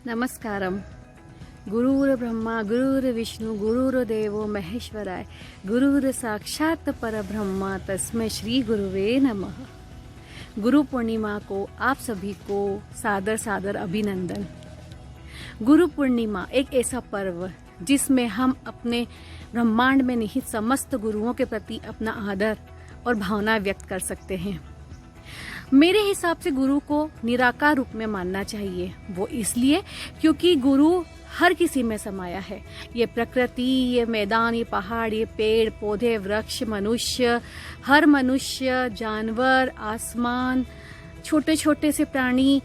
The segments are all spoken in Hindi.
नमस्कारम। गुरुर्ब्रह्मा गुरुर्विष्णु गुरुर्देवो महेश्वराय गुरुर साक्षात परब्रह्मा तस्मै श्री गुरुवे नमः। गुरु पूर्णिमा को आप सभी को सादर सादर अभिनंदन। गुरु पूर्णिमा एक ऐसा पर्व जिसमें हम अपने ब्रह्मांड में निहित समस्त गुरुओं के प्रति अपना आदर और भावना व्यक्त कर सकते हैं। मेरे हिसाब से गुरु को निराकार रूप में मानना चाहिए। वो इसलिए क्योंकि गुरु हर किसी में समाया है। ये प्रकृति, ये मैदान, ये पहाड़, ये पेड़ पौधे, वृक्ष, मनुष्य, हर मनुष्य, जानवर, आसमान, छोटे छोटे से प्राणी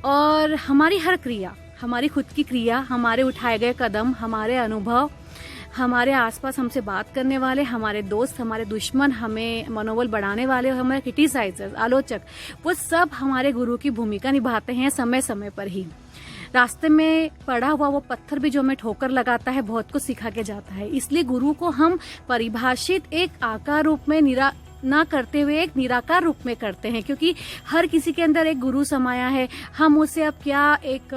और हमारी हर क्रिया, हमारी खुद की क्रिया, हमारे उठाए गए कदम, हमारे अनुभव, हमारे आसपास हमसे बात करने वाले, हमारे दोस्त, हमारे दुश्मन, हमें मनोबल बढ़ाने वाले, हमारे क्रिटिसाइजर्स, आलोचक, वो सब हमारे गुरु की भूमिका निभाते हैं समय समय पर ही। रास्ते में पड़ा हुआ वो पत्थर भी जो हमें ठोकर लगाता है, बहुत कुछ सिखा के जाता है। इसलिए गुरु को हम परिभाषित एक आकार रूप में ना करते हुए एक निराकार रूप में करते हैं, क्योंकि हर किसी के अंदर एक गुरु समाया है। हम उसे अब क्या एक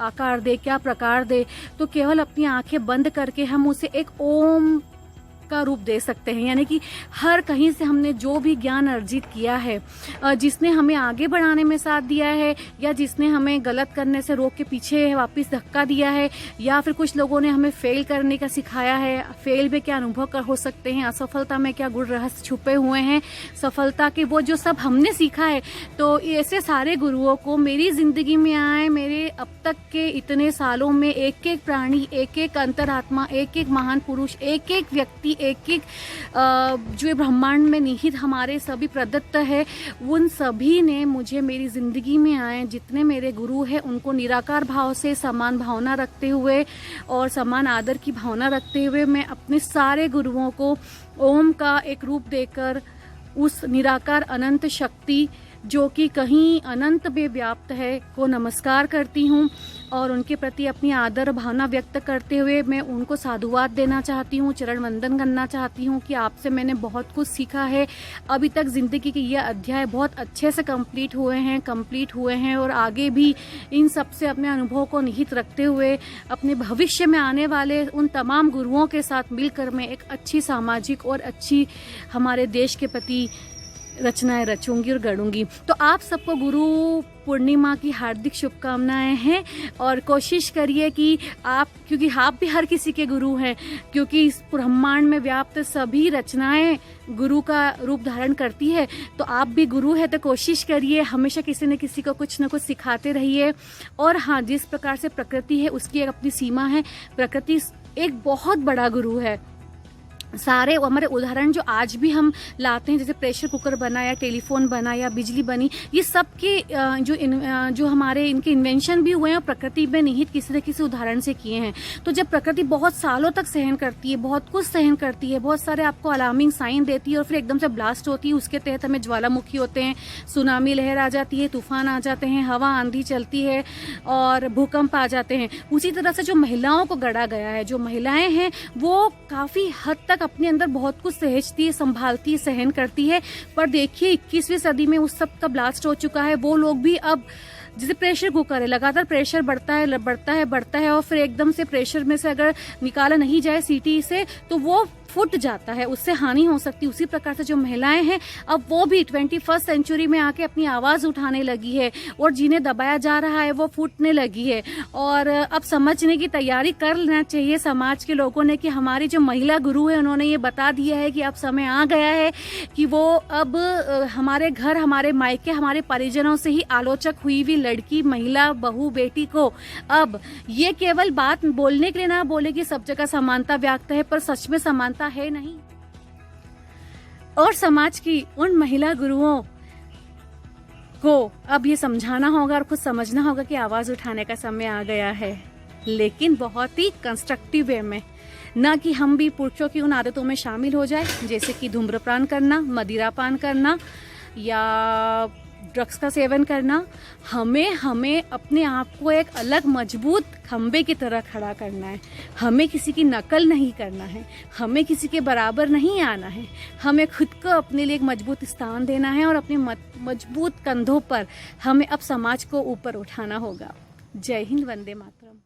आकार दे, क्या प्रकार दे, तो केवल अपनी आंखें बंद करके हम उसे एक ओम का रूप दे सकते हैं। यानी कि हर कहीं से हमने जो भी ज्ञान अर्जित किया है, जिसने हमें आगे बढ़ाने में साथ दिया है या जिसने हमें गलत करने से रोक के पीछे वापस धक्का दिया है, या फिर कुछ लोगों ने हमें फेल करने का सिखाया है, फेल में क्या अनुभव कर हो सकते हैं, असफलता में क्या गुण रहस्य छुपे हुए हैं, सफलता के वो जो सब हमने सीखा है। तो ऐसे सारे गुरुओं को मेरी जिंदगी में आए, मेरे अब तक के इतने सालों में एक एक प्राणी, एक एक अंतरात्मा, एक एक महान पुरुष, एक एक व्यक्ति, एक एक जो ब्रह्मांड में निहित हमारे सभी प्रदत्त है, उन सभी ने मुझे मेरी जिंदगी में आए जितने मेरे गुरु हैं उनको निराकार भाव से समान भावना रखते हुए और समान आदर की भावना रखते हुए मैं अपने सारे गुरुओं को ओम का एक रूप देकर उस निराकार अनंत शक्ति जो कि कहीं अनंत में व्याप्त है को नमस्कार करती हूँ और उनके प्रति अपनी आदर भावना व्यक्त करते हुए मैं उनको साधुवाद देना चाहती हूँ, चरण वंदन करना चाहती हूँ कि आपसे मैंने बहुत कुछ सीखा है। अभी तक जिंदगी के ये अध्याय बहुत अच्छे से कंप्लीट हुए हैं और आगे भी इन सब से अपने अनुभव को निहित रखते हुए अपने भविष्य में आने वाले उन तमाम गुरुओं के साथ मिलकर मैं एक अच्छी सामाजिक और अच्छी हमारे देश के प्रति रचनाएं रचूंगी और गढ़ूंगी। तो आप सबको गुरु पूर्णिमा की हार्दिक शुभकामनाएं हैं और कोशिश करिए कि आप, क्योंकि आप भी हर किसी के गुरु हैं, क्योंकि इस ब्रह्मांड में व्याप्त सभी रचनाएं गुरु का रूप धारण करती है। तो आप भी गुरु है तो कोशिश करिए हमेशा किसी न किसी को कुछ न कुछ सिखाते रहिए। और हाँ, जिस प्रकार से प्रकृति है उसकी एक अपनी सीमा है। प्रकृति एक बहुत बड़ा गुरु है। सारे हमारे उदाहरण जो आज भी हम लाते हैं, जैसे प्रेशर कुकर बना या टेलीफोन बना या बिजली बनी, ये सब के जो हमारे इनके इन्वेंशन भी हुए हैं प्रकृति में निहित किसी न किसी उदाहरण से किए हैं। तो जब प्रकृति बहुत सालों तक सहन करती है, बहुत कुछ सहन करती है, बहुत सारे आपको अलार्मिंग साइन देती है और फिर एकदम से ब्लास्ट होती है, उसके तहत हमें ज्वालामुखी होते हैं, सुनामी लहर आ जाती है, तूफान आ जाते हैं, हवा आंधी चलती है और भूकंप आ जाते हैं। उसी तरह से जो महिलाओं को गढ़ा गया है, जो महिलाएं हैं वो काफी हद तक अपने अंदर बहुत कुछ सहेजती है, संभालती है, सहन करती है। पर देखिए 21वीं सदी में उस सब का ब्लास्ट हो चुका है। वो लोग भी अब जैसे प्रेशर कुकर है, लगातार प्रेशर बढ़ता है और फिर एकदम से प्रेशर में से अगर निकाला नहीं जाए सीटी से तो वो फूट जाता है, उससे हानि हो सकती है। उसी प्रकार से जो महिलाएं हैं अब वो भी 21st सेंचुरी में आके अपनी आवाज उठाने लगी है और जिन्हें दबाया जा रहा है वो फूटने लगी है। और अब समझने की तैयारी कर लेना चाहिए समाज के लोगों ने कि हमारी जो महिला गुरु है उन्होंने ये बता दिया है कि अब समय आ गया है कि वो अब हमारे घर, हमारे मायके, हमारे परिजनों से ही आलोचक हुई हुई लड़की, महिला, बहू, बेटी को अब ये केवल बात बोलने के लिए ना बोले कि सब जगह समानता व्याप्त है, पर सच में समानता है नहीं। और समाज की उन महिला गुरुओं को अब ये समझाना होगा और खुद समझना होगा कि आवाज उठाने का समय आ गया है, लेकिन बहुत ही कंस्ट्रक्टिव वे में, ना कि हम भी पुरुषों की उन आदतों में शामिल हो जाए जैसे कि धूम्रपान करना, मदिरापान करना या ड्रग्स का सेवन करना। हमें अपने आप को एक अलग मजबूत खंबे की तरह खड़ा करना है। हमें किसी की नकल नहीं करना है, हमें किसी के बराबर नहीं आना है। हमें खुद को अपने लिए एक मजबूत स्थान देना है और अपने मजबूत कंधों पर हमें अब समाज को ऊपर उठाना होगा। जय हिंद, वंदे मातरम.